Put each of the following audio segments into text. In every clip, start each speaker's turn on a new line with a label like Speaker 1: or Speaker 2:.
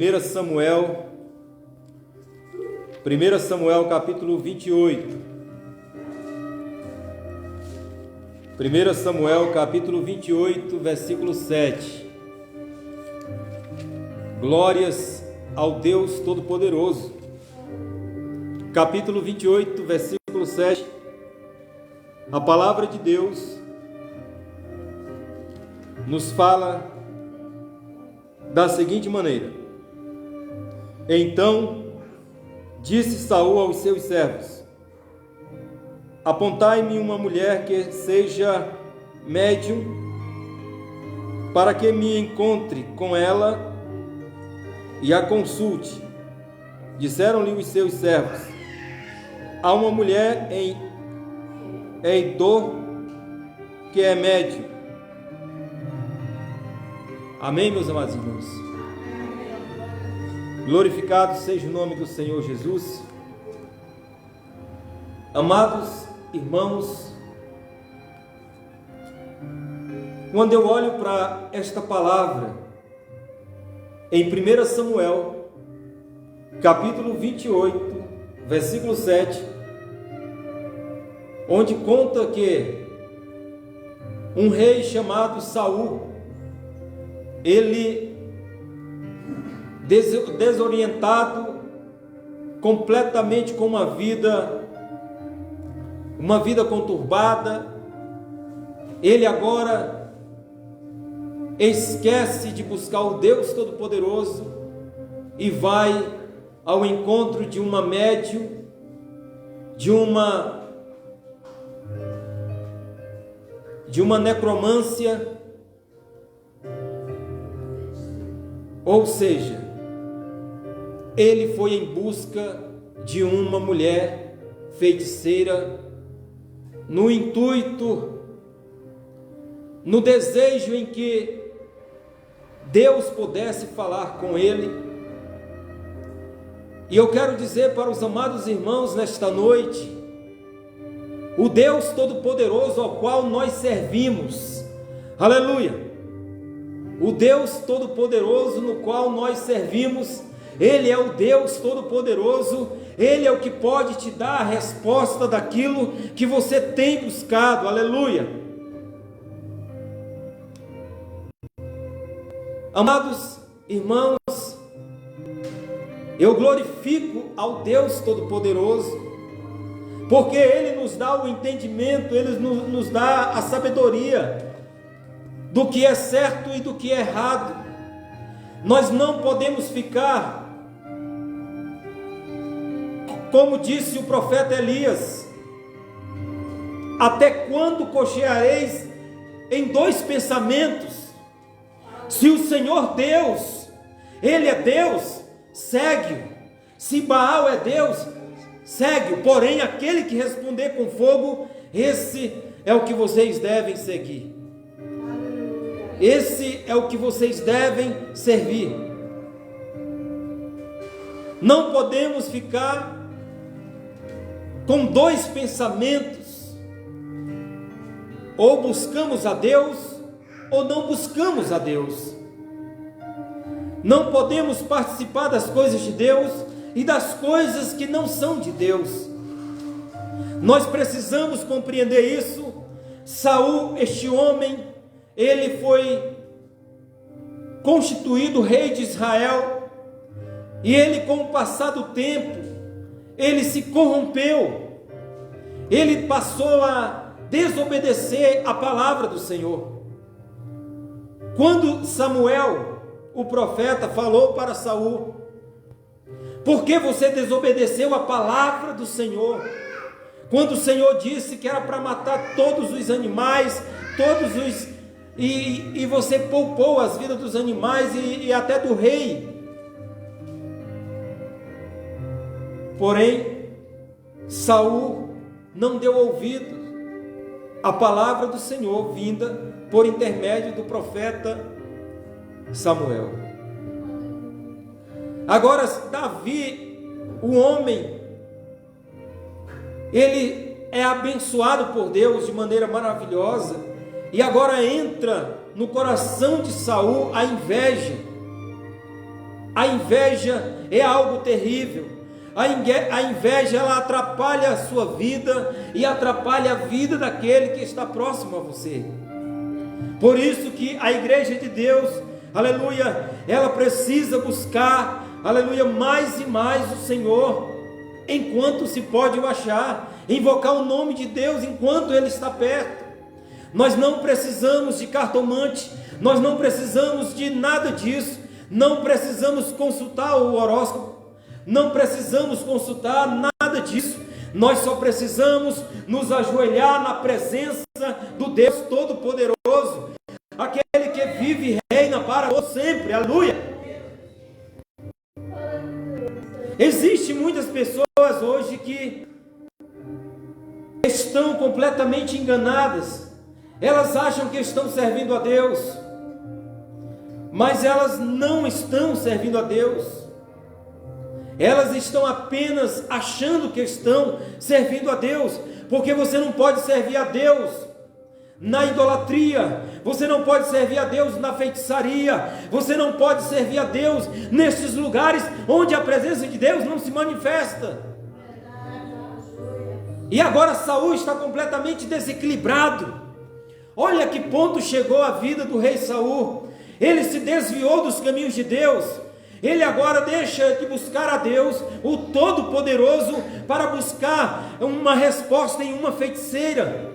Speaker 1: 1 Samuel capítulo 28. 1 Samuel capítulo 28, versículo 7. Glórias ao Deus Todo-Poderoso. Capítulo 28, versículo 7. A palavra de Deus nos fala da seguinte maneira: Então disse Saul aos seus servos: Apontai-me uma mulher que seja médium, para que me encontre com ela e a consulte. Disseram-lhe os seus servos: Há uma mulher em Eidor que é médium. Amém, meus amados irmãos? Glorificado seja o nome do Senhor Jesus. Amados irmãos, quando eu olho para esta palavra em 1 Samuel, capítulo 28, versículo 7, onde conta que um rei chamado Saul, ele desorientado, completamente com uma vida conturbada, ele agora esquece de buscar o Deus Todo-Poderoso e vai ao encontro de uma médium, de uma necromância, ou seja, ele foi em busca de uma mulher feiticeira, no intuito, no desejo em que Deus pudesse falar com ele. E eu quero dizer para os amados irmãos nesta noite: o Deus Todo-Poderoso ao qual nós servimos, aleluia, o Deus Todo-Poderoso no qual nós servimos, Ele é o Deus Todo-Poderoso, Ele é o que pode te dar a resposta daquilo que você tem buscado, aleluia. Amados irmãos, eu glorifico ao Deus Todo-Poderoso, porque Ele nos dá o entendimento, Ele nos dá a sabedoria do que é certo e do que é errado. Nós não podemos ficar, como disse o profeta Elias: até quando cocheareis em dois pensamentos? Se o Senhor Deus, Ele é Deus, segue-o. Se Baal é Deus, segue-o. Porém, aquele que responder com fogo, esse é o que vocês devem seguir. Esse é o que vocês devem servir. Não podemos ficar com dois pensamentos: ou buscamos a Deus, ou não buscamos a Deus. Não podemos participar das coisas de Deus e das coisas que não são de Deus. Nós precisamos compreender isso. Saul, este homem, ele foi constituído rei de Israel, e ele, com o passar do tempo, ele se corrompeu, ele passou a desobedecer a palavra do Senhor. Quando Samuel, o profeta, falou para Saul: por que você desobedeceu a palavra do Senhor? Quando o Senhor disse que era para matar todos os animais, e você poupou as vidas dos animais e até do rei. Porém, Saul não deu ouvido à palavra do Senhor vinda por intermédio do profeta Samuel. Agora, Davi, o homem, ele é abençoado por Deus de maneira maravilhosa. E agora entra no coração de Saul a inveja, A inveja é algo terrível. A inveja, ela atrapalha a sua vida e atrapalha a vida daquele que está próximo a você. Por isso que a igreja de Deus, aleluia, ela precisa buscar, aleluia, mais e mais o Senhor, enquanto se pode o achar, invocar o nome de Deus enquanto Ele está perto. Nós não precisamos de cartomante, nós não precisamos de nada disso, não precisamos consultar o horóscopo, não precisamos consultar nada disso. Nós só precisamos nos ajoelhar na presença do Deus Todo-Poderoso, aquele que vive e reina para todo sempre, aleluia. Existem muitas pessoas hoje que estão completamente enganadas. Elas acham que estão servindo a Deus, mas elas não estão servindo a Deus. Elas estão apenas achando que estão servindo a Deus, porque você não pode servir a Deus na idolatria, você não pode servir a Deus na feitiçaria, você não pode servir a Deus nesses lugares onde a presença de Deus não se manifesta. E agora Saul está completamente desequilibrado. Olha que ponto chegou a vida do rei Saul. Ele se desviou dos caminhos de Deus. Ele agora deixa de buscar a Deus, o Todo-Poderoso, para buscar uma resposta em uma feiticeira.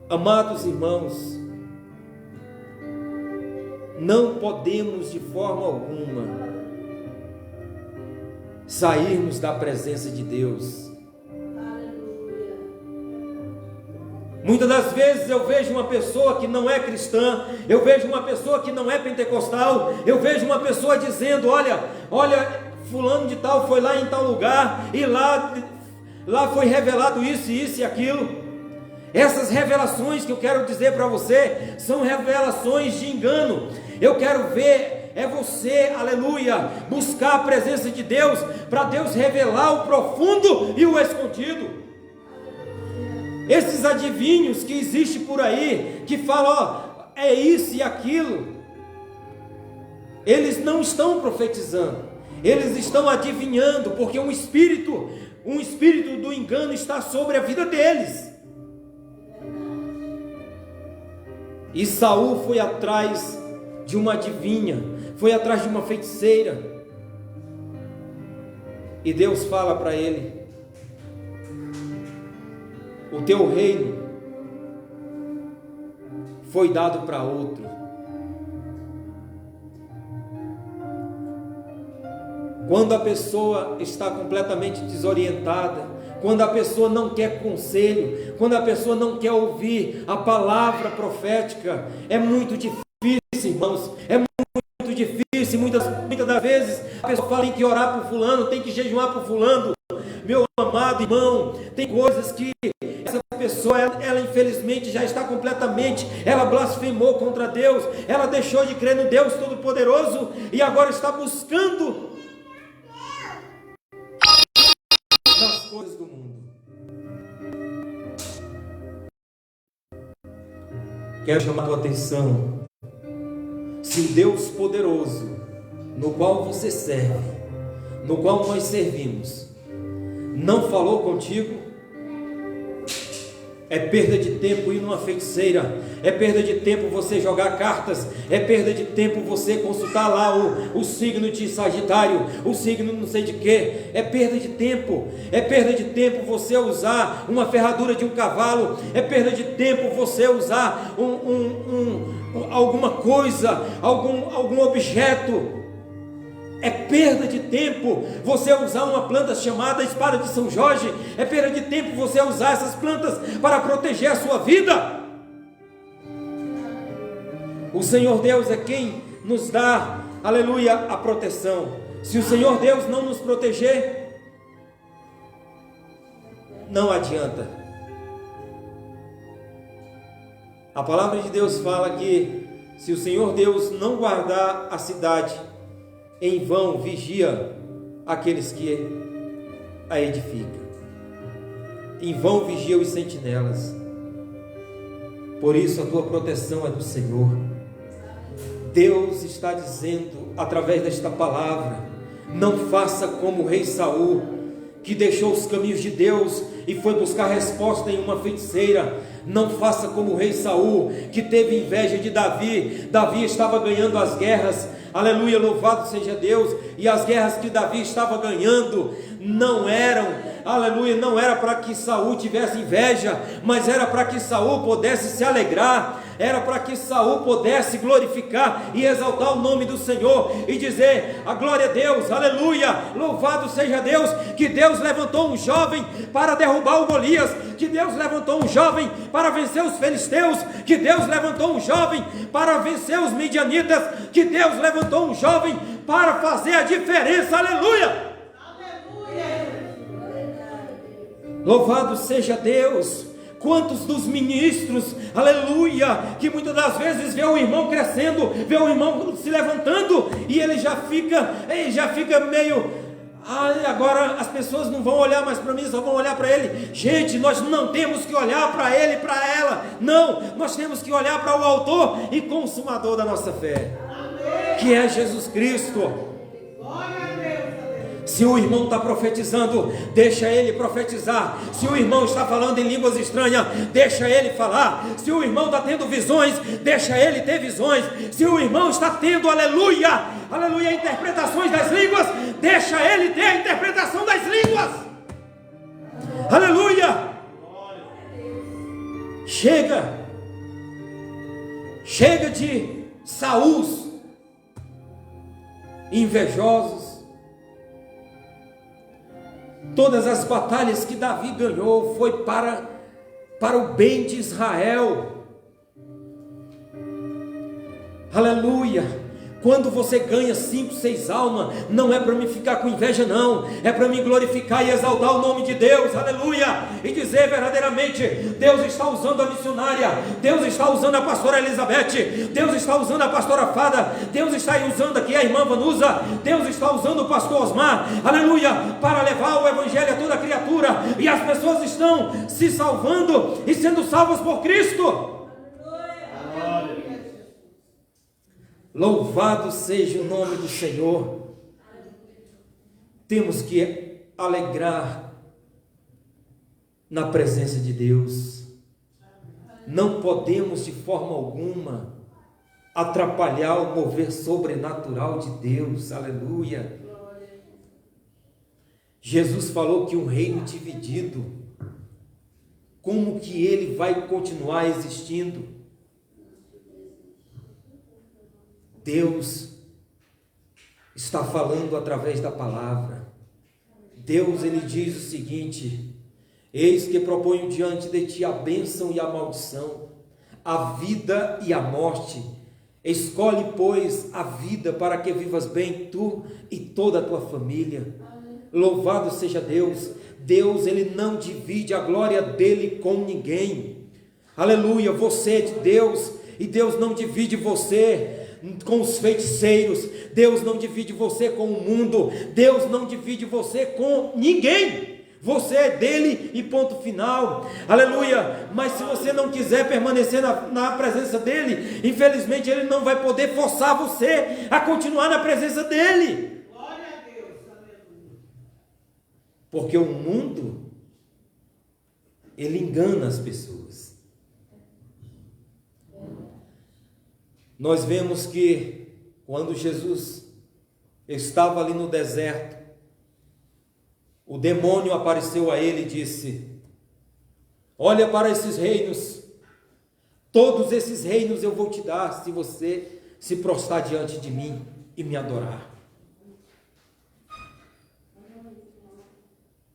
Speaker 1: Amados irmãos, não podemos de forma alguma sairmos da presença de Deus. Muitas das vezes eu vejo uma pessoa que não é cristã, eu vejo uma pessoa que não é pentecostal, eu vejo uma pessoa dizendo, olha, fulano de tal foi lá em tal lugar, e lá foi revelado isso e aquilo. Essas revelações que eu quero dizer para você, são revelações de engano. Eu quero ver, é você, aleluia, buscar a presença de Deus, para Deus revelar o profundo e o escondido. Esses adivinhos que existem por aí, que falam, é isso e aquilo, eles não estão profetizando, eles estão adivinhando, porque um espírito do engano está sobre a vida deles. E Saul foi atrás de uma adivinha, foi atrás de uma feiticeira, e Deus fala para ele, o teu reino foi dado para outro. Quando a pessoa está completamente desorientada, quando a pessoa não quer conselho, quando a pessoa não quer ouvir a palavra profética, é muito difícil, irmãos, é muito difícil. Muitas das vezes a pessoa fala, tem que orar por fulano, tem que jejuar por fulano. Meu amado irmão, tem coisas que essa pessoa, ela infelizmente já está completamente, ela blasfemou contra Deus, ela deixou de crer no Deus Todo-Poderoso e agora está buscando nas coisas do mundo. Quero chamar a tua atenção. Se o Deus poderoso, no qual você serve, no qual nós servimos, não falou contigo, é perda de tempo ir numa feiticeira, é perda de tempo você jogar cartas, é perda de tempo você consultar lá o signo de Sagitário, o signo não sei de quê, é perda de tempo você usar uma ferradura de um cavalo, é perda de tempo você usar alguma coisa, algum objeto. É perda de tempo você usar uma planta chamada espada de São Jorge, é perda de tempo você usar essas plantas para proteger a sua vida. O Senhor Deus é quem nos dá, aleluia, a proteção. Se o Senhor Deus não nos proteger, não adianta. A palavra de Deus fala que se o Senhor Deus não guardar a cidade, em vão vigia aqueles que a edificam. Em vão vigia os sentinelas. Por isso a tua proteção é do Senhor. Deus está dizendo através desta palavra: não faça como o rei Saul, que deixou os caminhos de Deus e foi buscar resposta em uma feiticeira. Não faça como o rei Saul, que teve inveja de Davi. Davi estava ganhando as guerras, aleluia, louvado seja Deus. E as guerras que Davi estava ganhando não eram, aleluia, não era para que Saul tivesse inveja, mas era para que Saul pudesse se alegrar, era para que Saul pudesse glorificar e exaltar o nome do Senhor e dizer: a glória a Deus, aleluia, louvado seja Deus, que Deus levantou um jovem para derrubar o Golias, que Deus levantou um jovem para vencer os filisteus, que Deus levantou um jovem para vencer os midianitas, que Deus levantou um jovem para fazer a diferença, aleluia. Louvado seja Deus. Quantos dos ministros, aleluia, que muitas das vezes vê o irmão crescendo, vê o irmão se levantando, e ele já fica meio, agora as pessoas não vão olhar mais para mim, só vão olhar para ele. Gente, nós não temos que olhar para ele e para ela, não, nós temos que olhar para o autor e consumador da nossa fé, que é Jesus Cristo. Se o irmão está profetizando, deixa ele profetizar. Se o irmão está falando em línguas estranhas, deixa ele falar. Se o irmão está tendo visões, deixa ele ter visões. Se o irmão está tendo, aleluia, aleluia, interpretações das línguas, deixa ele ter a interpretação das línguas. Aleluia. Chega de Saúls invejosos. Todas as batalhas que Davi ganhou foi para o bem de Israel. Aleluia. Quando você ganha 5, 6 almas, não é para me ficar com inveja, não, é para me glorificar e exaltar o nome de Deus, aleluia, e dizer verdadeiramente: Deus está usando a missionária, Deus está usando a pastora Elizabeth, Deus está usando a pastora Fada, Deus está usando aqui a irmã Vanusa, Deus está usando o pastor Osmar, aleluia, para levar o evangelho a toda criatura, e as pessoas estão se salvando e sendo salvas por Cristo. Louvado seja o nome do Senhor. Temos que alegrar na presença de Deus. Não podemos de forma alguma atrapalhar o mover sobrenatural de Deus. Aleluia. Jesus falou que um reino dividido, como que ele vai continuar existindo? Deus está falando através da palavra. Deus, ele diz o seguinte: eis que proponho diante de ti a bênção e a maldição, a vida e a morte. Escolhe, pois, a vida para que vivas bem tu e toda a tua família. Louvado seja Deus. Deus, ele não divide a glória dele com ninguém. Aleluia. Você é de Deus e Deus não divide você com os feiticeiros. Deus não divide você com o mundo. Deus não divide você com ninguém. Você é dele e ponto final. Aleluia. Mas se você não quiser permanecer na presença dele, infelizmente ele não vai poder forçar você a continuar na presença dele. Glória a Deus. Porque o mundo, ele engana as pessoas. Nós vemos que quando Jesus estava ali no deserto, o demônio apareceu a ele e disse: olha para esses reinos, todos esses reinos eu vou te dar se você se prostrar diante de mim e me adorar.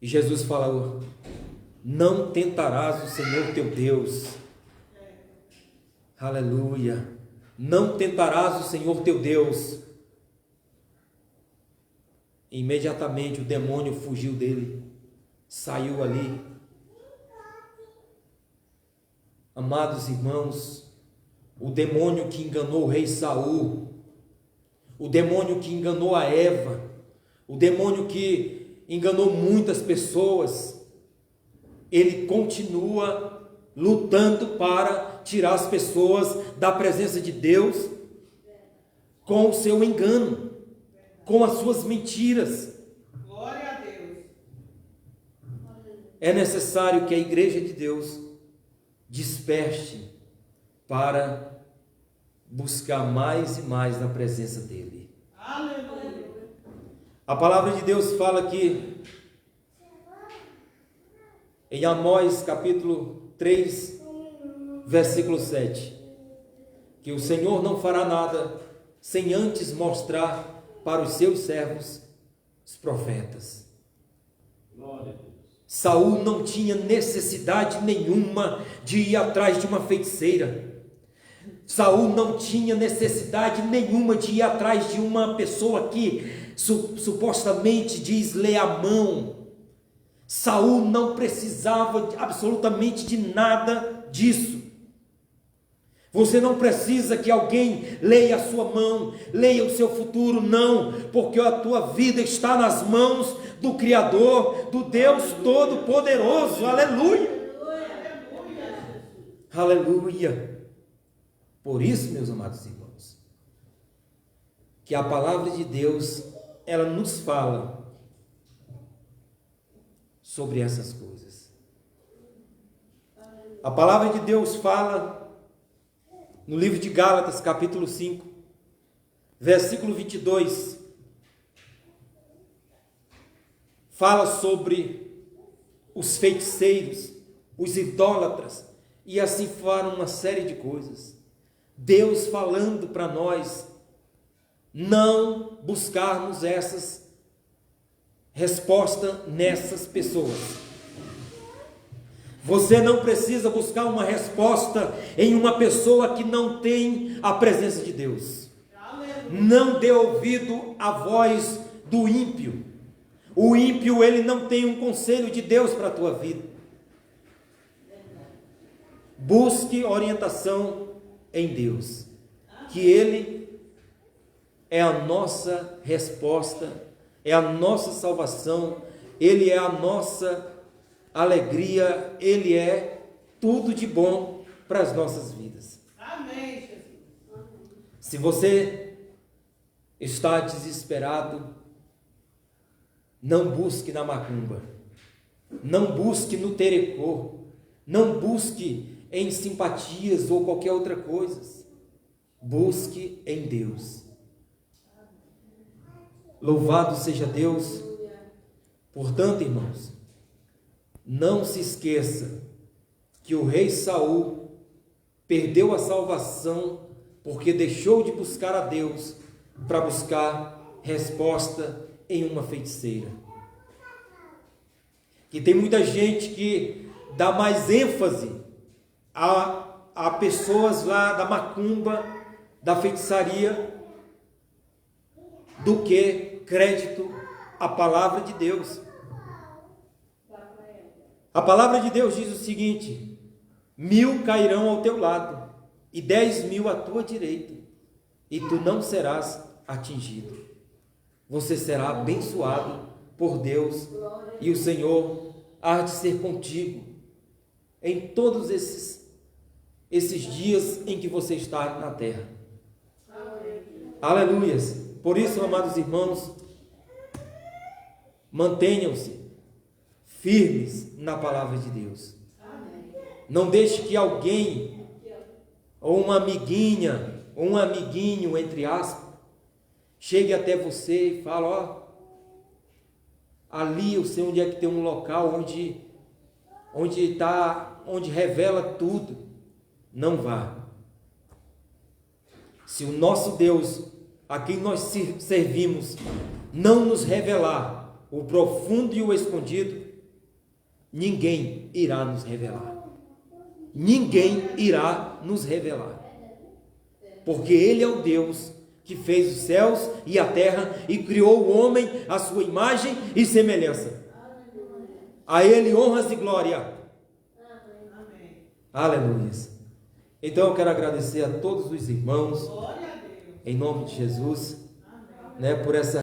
Speaker 1: E Jesus falou: não tentarás o Senhor teu Deus. Aleluia. Não tentarás o Senhor teu Deus. Imediatamente o demônio fugiu dele, saiu ali. Amados irmãos, o demônio que enganou o rei Saul, o demônio que enganou a Eva, o demônio que enganou muitas pessoas, ele continua lutando para tirar as pessoas da presença de Deus. com o seu engano, com as suas mentiras.
Speaker 2: Glória a Deus.
Speaker 1: É necessário que a igreja de Deus desperte para buscar mais e mais na presença dele.
Speaker 2: Aleluia.
Speaker 1: A palavra de Deus fala aqui em Amós capítulo 3, versículo 7, que o Senhor não fará nada sem antes mostrar para os seus servos, os profetas.
Speaker 3: Glória a Deus.
Speaker 1: Saul não tinha necessidade nenhuma de ir atrás de uma feiticeira. Saul não tinha necessidade nenhuma de ir atrás de uma pessoa que supostamente diz ler a mão. Saul não precisava absolutamente de nada disso. Você não precisa que alguém leia a sua mão, leia o seu futuro, não, porque a tua vida está nas mãos do Criador, do Deus Todo-Poderoso. Aleluia! Aleluia! Por isso, meus amados irmãos, que a palavra de Deus, ela nos fala sobre essas coisas. A palavra de Deus fala no livro de Gálatas, capítulo 5, versículo 22, fala sobre os feiticeiros, os idólatras, e assim fala uma série de coisas. Deus falando para nós não buscarmos essas respostas nessas pessoas. Você não precisa buscar uma resposta em uma pessoa que não tem a presença de Deus. Não dê ouvido à voz do ímpio. O ímpio, ele não tem um conselho de Deus para a tua vida. Busque orientação em Deus, que Ele é a nossa resposta, é a nossa salvação, Ele é a nossa alegria, Ele é tudo de bom para as nossas vidas.
Speaker 2: Amém, Jesus.
Speaker 1: Se você está desesperado, não busque na macumba, não busque no terecô, não busque em simpatias ou qualquer outra coisa. Busque em Deus. Louvado seja Deus. Portanto, irmãos, não se esqueça que o rei Saul perdeu a salvação porque deixou de buscar a Deus para buscar resposta em uma feiticeira. Que tem muita gente que dá mais ênfase a pessoas lá da macumba, da feitiçaria, do que crédito à palavra de Deus. A palavra de Deus diz o seguinte: 1000 cairão ao teu lado e 10.000 à tua direita, e tu não serás atingido. Você será abençoado por Deus, e o Senhor há de ser contigo em todos esses dias em que você está na terra. Aleluias! Por isso, amados irmãos, mantenham-se firmes na palavra de Deus. Não deixe que alguém, ou uma amiguinha, ou um amiguinho, entre aspas, chegue até você e fale: ó, ali eu sei onde é que tem um local onde revela tudo. Não vá. Se o nosso Deus, a quem nós servimos, não nos revelar o profundo e o escondido, ninguém irá nos revelar. Ninguém irá nos revelar. Porque Ele é o Deus que fez os céus e a terra e criou o homem à sua imagem e semelhança. A Ele honras e glória. Aleluia. Então eu quero agradecer a todos os irmãos, em nome de Jesus, por essa